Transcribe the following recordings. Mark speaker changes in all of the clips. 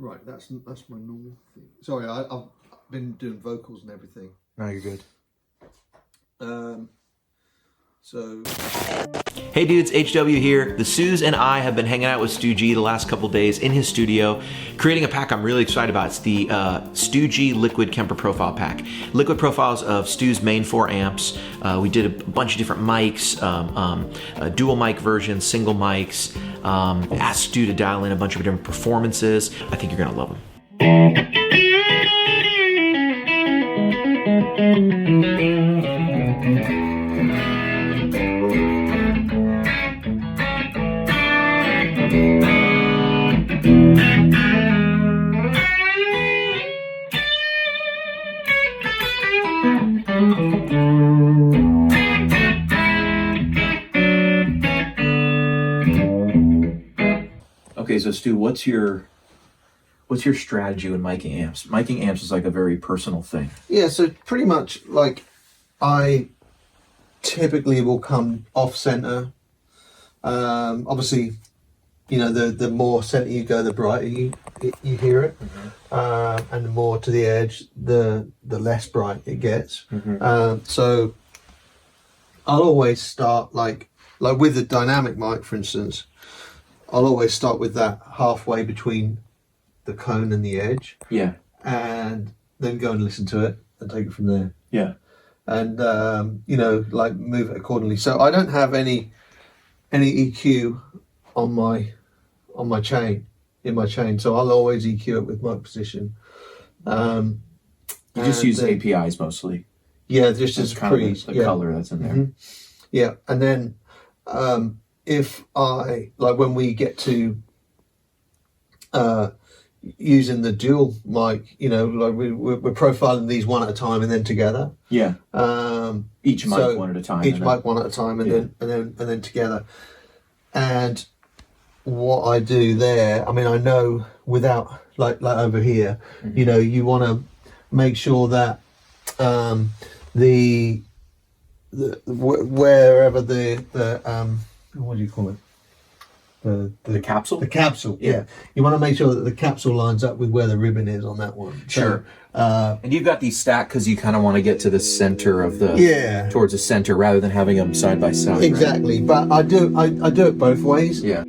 Speaker 1: Right, that's my normal thing. Sorry, I've been doing vocals and everything.
Speaker 2: No, you're good.
Speaker 1: So...
Speaker 2: Hey dudes, HW here. The Sooze and I have been hanging out with Stu G the last couple days in his studio, creating a pack I'm really excited about. It's the Stu G Liquid Kemper Profile Pack. Liquid profiles of Stu's main 4 amps. We did a bunch of different mics, dual mic versions, single mics. Asked Stu to dial in a bunch of different performances. I think you're gonna love them. Okay, so Stu, what's your strategy with miking amps? Miking amps is like a very personal thing.
Speaker 1: Yeah, so pretty much like I typically will come off center. Obviously, you know, the more center you go, the brighter you hear it, and the more to the edge, the less bright it gets. So I'll always start like with the dynamic mic, for instance. I'll always start with that halfway between the cone and the edge. Yeah. And then go and listen to it and take it from there. Yeah. And, you know, like move it accordingly. So I don't have any EQ on my chain, in my chain. So I'll always EQ it with mic position. You
Speaker 2: just use APIs mostly.
Speaker 1: Yeah, just as pre's.
Speaker 2: The color that's in there.
Speaker 1: Yeah. And then, if when we get to using the dual mic, you know, like we're profiling these one at a time and then together. Yeah.
Speaker 2: Each mic one at a time.
Speaker 1: Each mic one at a time and then together. And what I do there, I mean, I know without like over here, you know, you want to make sure that wherever the what do you call it?
Speaker 2: The capsule?
Speaker 1: The capsule, yeah. You want to make sure that the capsule lines up with where the ribbon is on that one.
Speaker 2: Sure. And you've got these stacked because you kind of want to get to the center of the... towards the center rather than having them side by side.
Speaker 1: Exactly. Right? But I do it both ways.
Speaker 2: Yeah.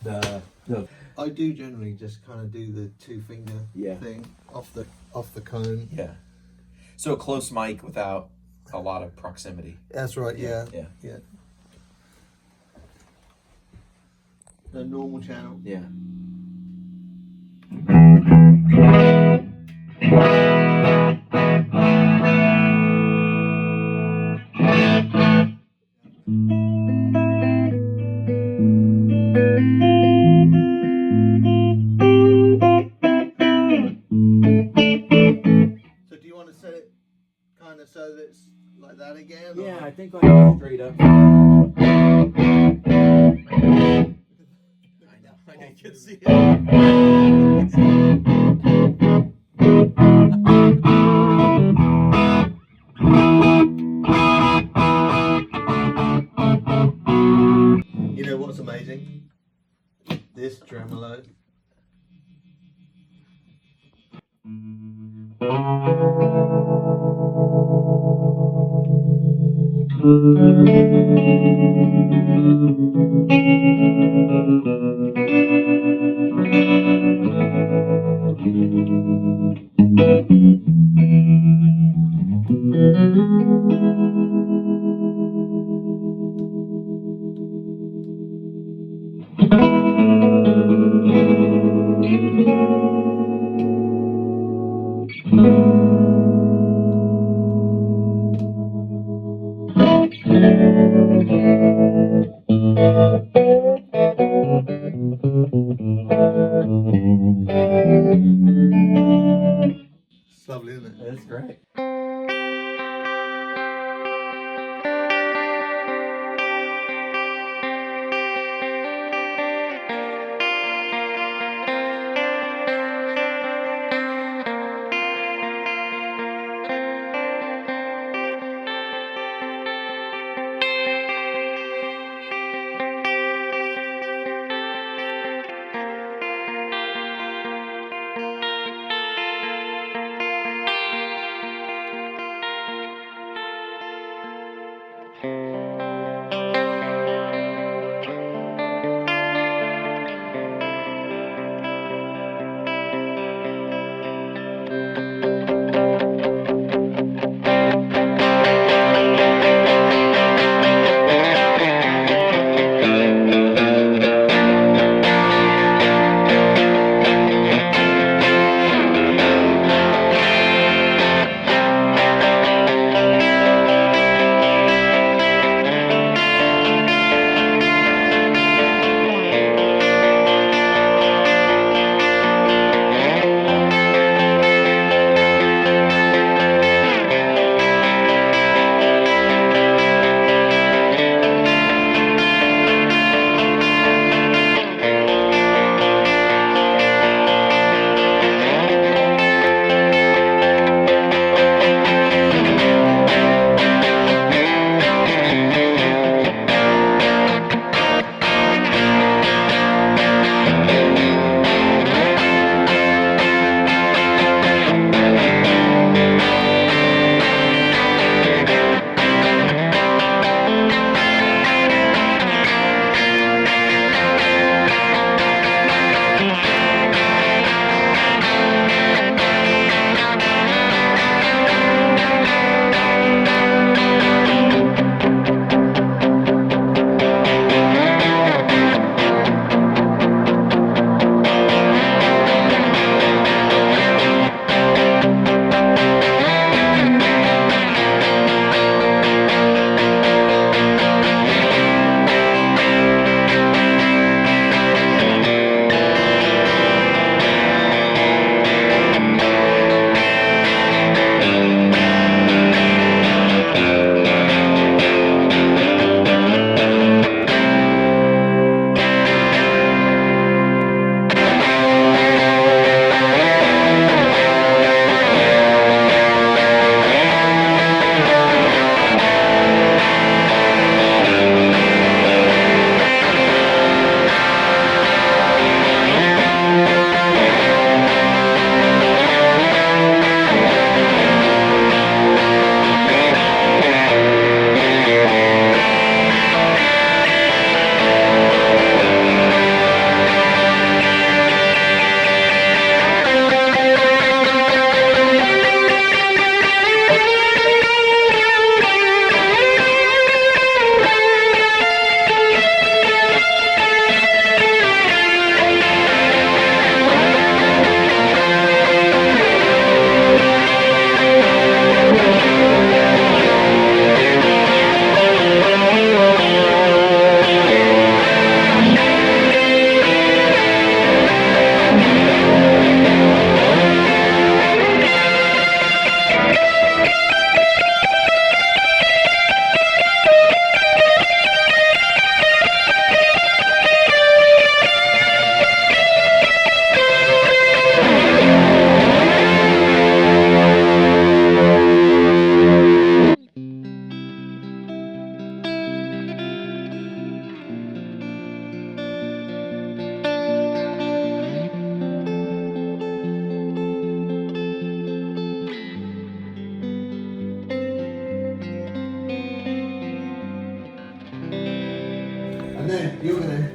Speaker 2: the
Speaker 1: I do generally just kind of do the 2-finger
Speaker 2: Yeah.
Speaker 1: thing off the cone.
Speaker 2: yeah. So a close mic without a lot of proximity.
Speaker 1: That's right. Yeah.
Speaker 2: Yeah.
Speaker 1: The normal channel.
Speaker 2: Yeah.
Speaker 1: So do you want to set it kind of so that it's like that again?
Speaker 2: Yeah,
Speaker 1: or?
Speaker 2: I think like straight up. I know. I can see it.
Speaker 1: You know what's amazing? This tremolo. It's lovely, isn't it?
Speaker 2: That's great.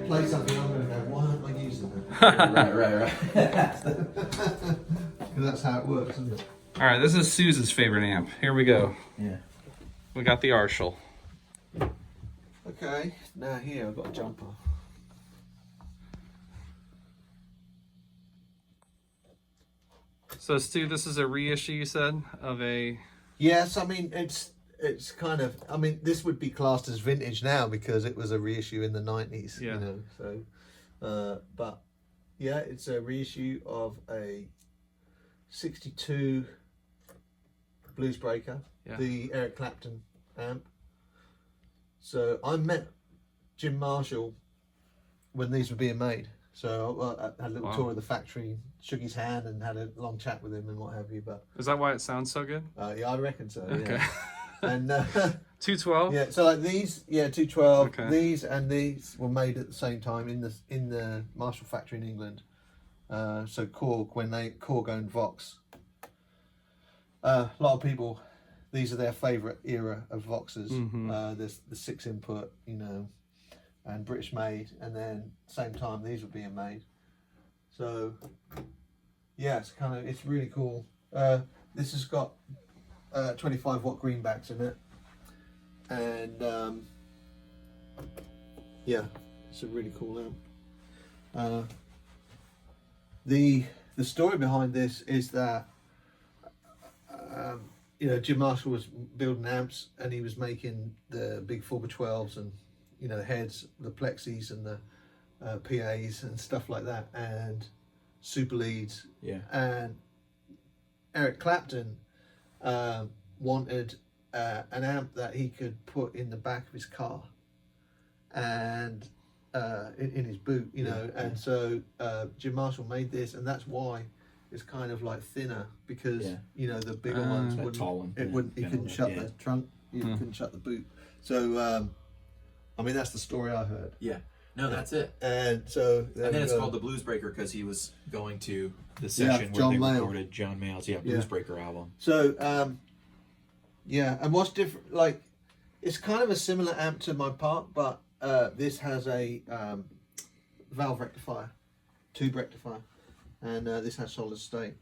Speaker 1: play something, I'm going to go, why aren't I using that?
Speaker 2: right.
Speaker 1: Because that's how it works, isn't it?
Speaker 3: All right, this is Sooze's favorite amp. Here we go.
Speaker 2: Yeah.
Speaker 3: We got the Arshall.
Speaker 1: Okay, now here I've got a jumper.
Speaker 3: So Stu, this is a reissue, you said, of a...
Speaker 1: Yes, I mean, it's kind of, I mean, this would be classed as vintage now because it was a reissue in the 90s,
Speaker 3: Yeah.
Speaker 1: you know, so, but yeah, it's a reissue of a 62 Blues Breaker,
Speaker 3: Yeah.
Speaker 1: the Eric Clapton amp. So I met Jim Marshall when these were being made. So I had a little
Speaker 3: Wow.
Speaker 1: tour of the factory, shook his hand and had a long chat with him and what have you. But
Speaker 3: Is that why it sounds so good?
Speaker 1: yeah, I reckon so.
Speaker 3: Okay.
Speaker 1: Yeah. And
Speaker 3: 212?
Speaker 1: yeah, so like these, yeah, 212.
Speaker 3: Okay.
Speaker 1: These and these were made at the same time in the Marshall factory in England. So Korg owned Vox. A lot of people, these are their favourite era of Voxes. There's the 6 input, you know, and British made, and then same time these were being made. So yeah, it's really cool. This has got 25 watt greenbacks in it, and yeah, it's a really cool amp. The story behind this is that you know, Jim Marshall was building amps and he was making the big 4x12s and, you know, heads, the plexis and the PAs and stuff like that, and super leads.
Speaker 2: Yeah.
Speaker 1: And Eric Clapton wanted an amp that he could put in the back of his car and in his boot, you know. And so Jim Marshall made this, and that's why it's kind of like thinner, because you know the bigger ones
Speaker 2: That
Speaker 1: wouldn't.
Speaker 2: tall one,
Speaker 1: It
Speaker 2: yeah,
Speaker 1: wouldn't. You couldn't shut
Speaker 2: yeah.
Speaker 1: the trunk. You couldn't shut the boot. So I mean, that's the story I heard.
Speaker 2: Yeah. No, that's it.
Speaker 1: And so there
Speaker 2: And then
Speaker 1: we
Speaker 2: it's
Speaker 1: go.
Speaker 2: called the Blues Breaker because he was going to the
Speaker 1: Yeah,
Speaker 2: session where
Speaker 1: John
Speaker 2: they
Speaker 1: Mayall.
Speaker 2: recorded John Mayall's Blues Breaker album.
Speaker 1: So yeah, and what's different? Like, it's kind of a similar amp to my part, but this has a valve rectifier, tube rectifier, and this has solid state.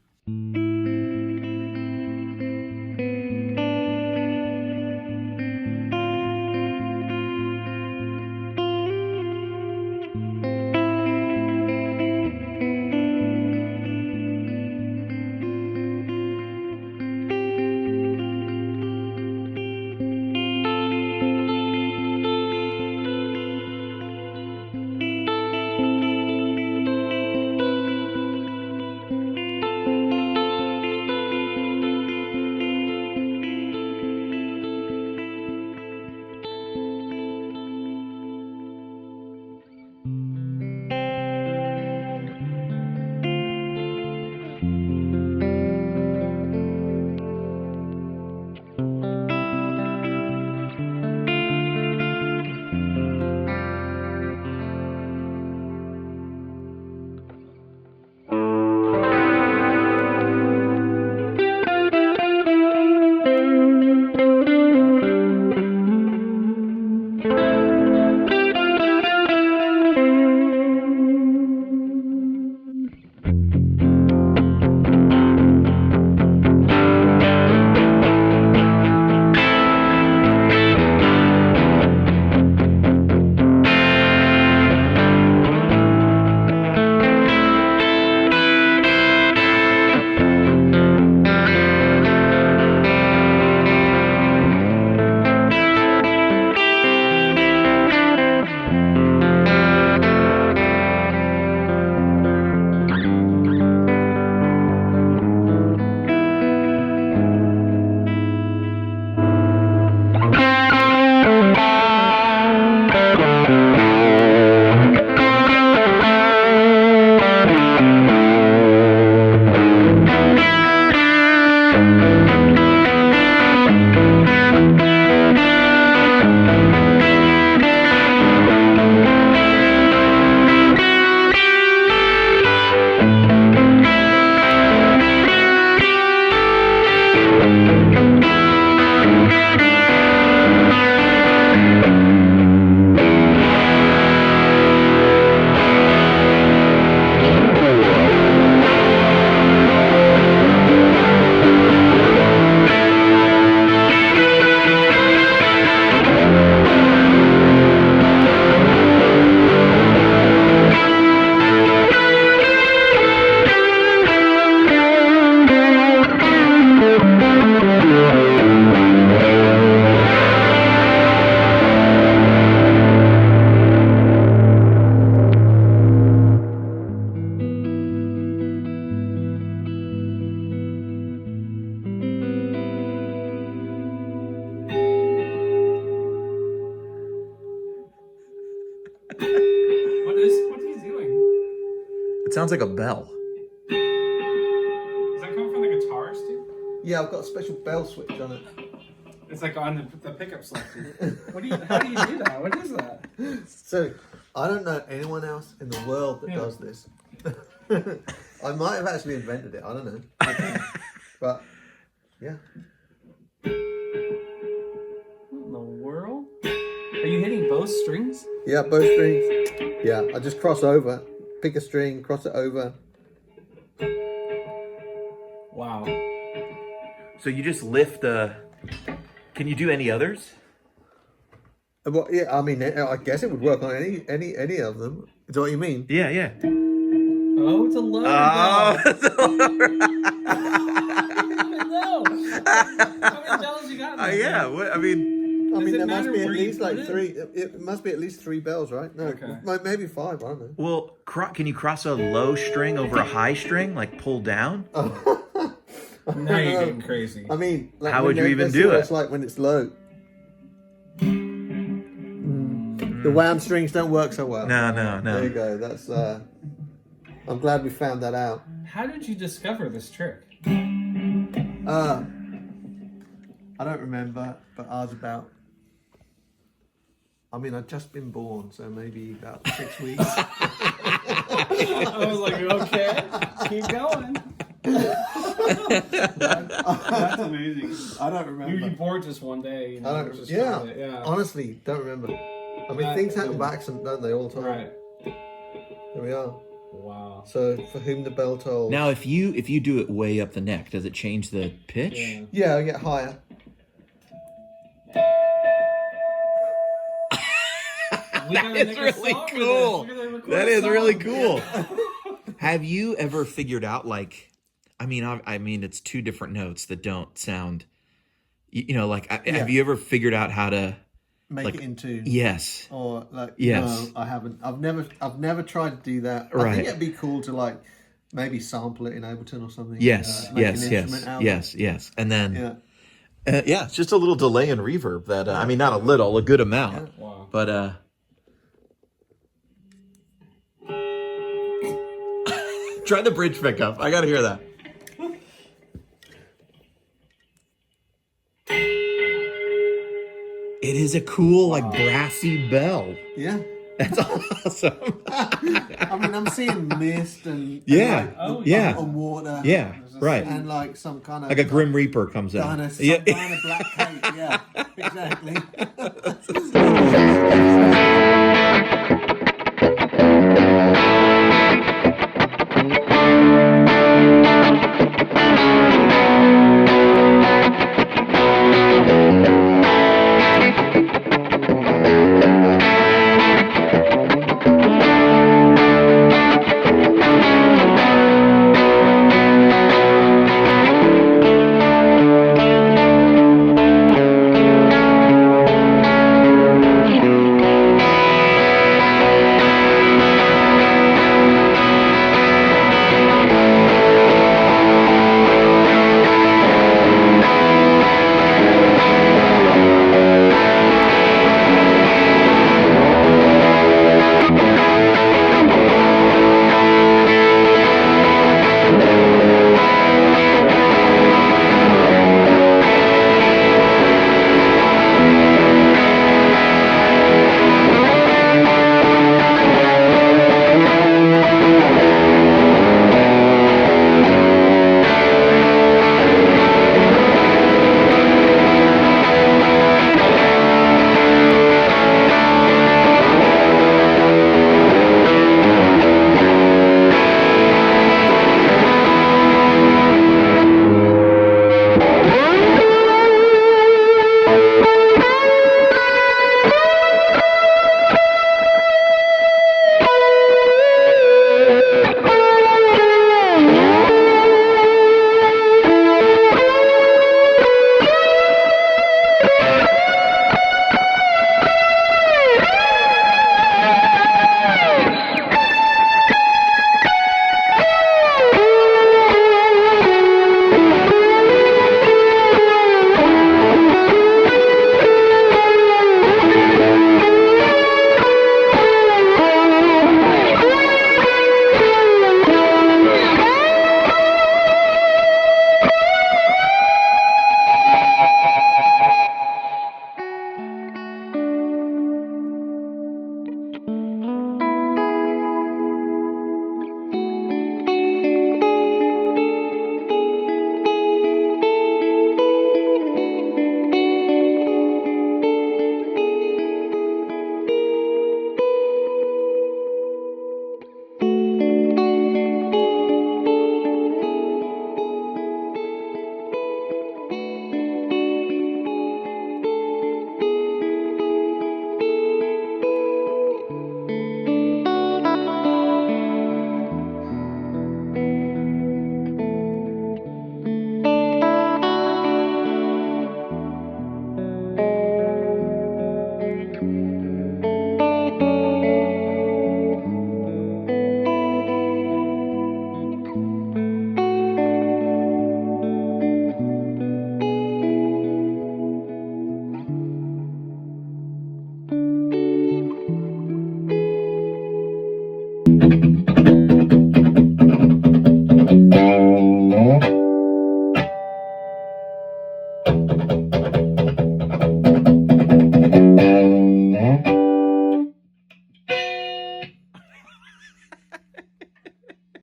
Speaker 2: It sounds like a bell.
Speaker 3: Does that come from the guitar, Stu?
Speaker 1: Yeah, I've got a special bell switch on it.
Speaker 3: It's like on the pickup selector. How do you do that? What is that?
Speaker 1: So, I don't know anyone else in the world that does this. I might have actually invented it. I don't know. But, yeah.
Speaker 3: What in the world? Are you hitting both strings?
Speaker 1: Yeah, both strings. Yeah, I just cross over. Pick a string, cross it over.
Speaker 3: Wow.
Speaker 2: So you just lift the... Can you do any others?
Speaker 1: Well, yeah, I mean, I guess it would work on any of them. Is that what you mean?
Speaker 2: Yeah, yeah.
Speaker 3: Oh, it's a low.
Speaker 2: Oh,
Speaker 3: No. How many bells you got?
Speaker 2: yeah. What, I mean,
Speaker 1: I mean,
Speaker 3: it
Speaker 1: there must
Speaker 3: matter
Speaker 1: be at
Speaker 3: where you
Speaker 1: least like
Speaker 3: put it?
Speaker 1: 3. It must be at least 3 bells, right? No,
Speaker 3: Okay.
Speaker 1: maybe 5. I don't know.
Speaker 2: well, can you cross a low string over a high string, like pull down?
Speaker 3: Now you're getting crazy.
Speaker 1: I mean, like,
Speaker 2: How
Speaker 1: when
Speaker 2: would you even
Speaker 1: let's
Speaker 2: do
Speaker 1: see what
Speaker 2: it?
Speaker 1: It's like when it's low. The wound strings don't work so well.
Speaker 2: No.
Speaker 1: There you go. That's. I'm glad we found that out.
Speaker 3: How did you discover this trick?
Speaker 1: I don't remember, but I was about. I mean, I'd just been born, so maybe about 6 weeks.
Speaker 3: I was like, okay, keep going. That's amazing.
Speaker 1: I don't remember.
Speaker 3: You bored just one day. You know,
Speaker 1: I don't.
Speaker 3: just
Speaker 1: Yeah.
Speaker 3: tried it, yeah.
Speaker 1: Honestly, don't remember. I mean,
Speaker 3: That
Speaker 1: things happen
Speaker 3: is-
Speaker 1: by accident, don't they? All the time.
Speaker 3: Right.
Speaker 1: There we are.
Speaker 3: Wow.
Speaker 1: So, for whom the bell tolls.
Speaker 2: Now, if you do it way up the neck, does it change the pitch?
Speaker 3: Yeah.
Speaker 1: Yeah, I get higher.
Speaker 2: That is really cool. That is really cool. Have you ever figured out, like, I mean, it's 2 different notes that don't sound, you know, like, have you ever figured out how to
Speaker 1: Make
Speaker 2: like,
Speaker 1: it into.
Speaker 2: Yes.
Speaker 1: Or like.
Speaker 2: Yes.
Speaker 1: No, I haven't. I've never tried to do that. I
Speaker 2: Right.
Speaker 1: think it'd be cool to like maybe sample it in Ableton or something.
Speaker 2: Yes.
Speaker 1: Make an
Speaker 2: Yes.
Speaker 1: instrument out of it.
Speaker 2: Yes. And then,
Speaker 1: Yeah.
Speaker 2: yeah, it's just a little delay and reverb that, I mean, not a little, a good amount.
Speaker 3: Wow.
Speaker 2: But, try the bridge pickup. I gotta hear that. It is a cool, like, brassy bell.
Speaker 1: Yeah.
Speaker 2: That's awesome.
Speaker 1: I mean, I'm seeing mist and
Speaker 2: Yeah.
Speaker 1: and,
Speaker 2: Yeah.
Speaker 1: and water.
Speaker 2: Yeah, right.
Speaker 1: And like some kind of
Speaker 2: Like a Grim Reaper comes out.
Speaker 1: kind of
Speaker 2: Yeah.
Speaker 1: black cape. Yeah, exactly.